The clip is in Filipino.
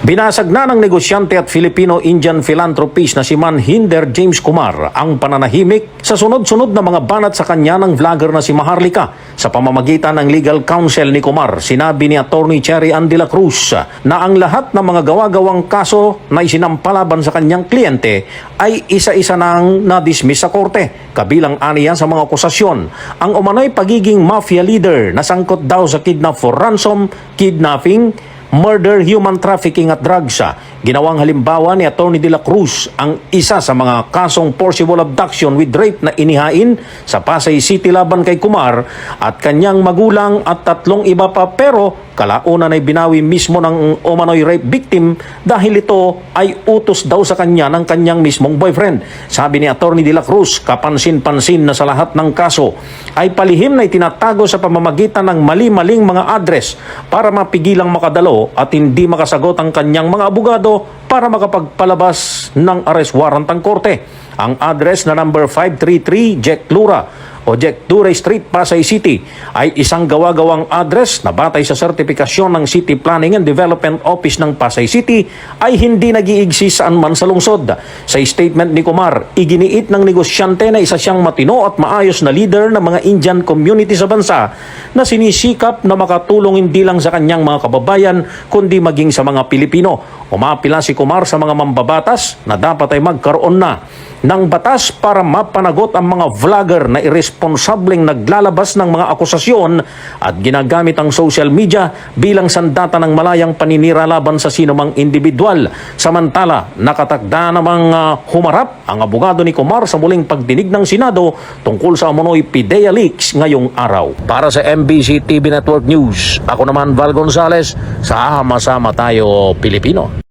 Binasag na ng negosyante at Filipino-Indian philanthropist na si Manhinder James Kumar ang pananahimik sa sunod-sunod na mga banat sa kanya ng vlogger na si Maharlika. Sa pamamagitan ng legal counsel ni Kumar, sinabi ni Attorney Cherry Ann de la Cruz na ang lahat ng mga gawa-gawang kaso na isinampalaban sa kanyang kliyente ay isa-isa nang na-dismiss sa korte. Kabilang aniya sa mga akusasyon ang umano'y pagiging mafia leader na sangkot daw sa kidnap for ransom, kidnapping, murder, human trafficking at drugs. Ginawang halimbawa ni Atty. de la Cruz ang isa sa mga kasong forcible abduction with rape na inihain sa Pasay City laban kay Kumar at kanyang magulang at 3 iba pa, pero kalaunan ay binawi mismo ng umano'y rape victim dahil ito ay utos daw sa kanya ng kanyang mismong boyfriend. Sabi ni Atty. de la Cruz, kapansin-pansin na sa lahat ng kaso ay palihim na itinatago sa pamamagitan ng mali-maling mga address para mapigilang makadalo at hindi makasagot ang kanyang mga abogado para makapagpalabas ng arrest warrant ang korte. Ang address na number 533 Jack Lura o Jack Duray Street, Pasay City ay isang gawa-gawang address na batay sa sertipikasyon ng City Planning and Development Office ng Pasay City ay hindi nag-iigsi saan man sa lungsod. Sa statement ni Kumar, iginiit ng negosyante na isa siyang matino at maayos na leader ng mga Indian community sa bansa na sinisikap na makatulong hindi lang sa kanyang mga kababayan kundi maging sa mga Pilipino. Umapila si Kumar sa mga mambabatas na dapat ay magkaroon na ng batas para mapanagot ang mga vlogger na irresponsableng naglalabas ng mga akusasyon at ginagamit ang social media bilang sandata ng malayang paninira laban sa sinumang individual. Samantala, nakatakda namang humarap ang abogado ni Kumar sa muling pagdinig ng Senado tungkol sa umano'y PIDEA leaks ngayong araw. Para sa MBC TV Network News, ako naman Val Gonzales, sama-sama tayo Pilipino.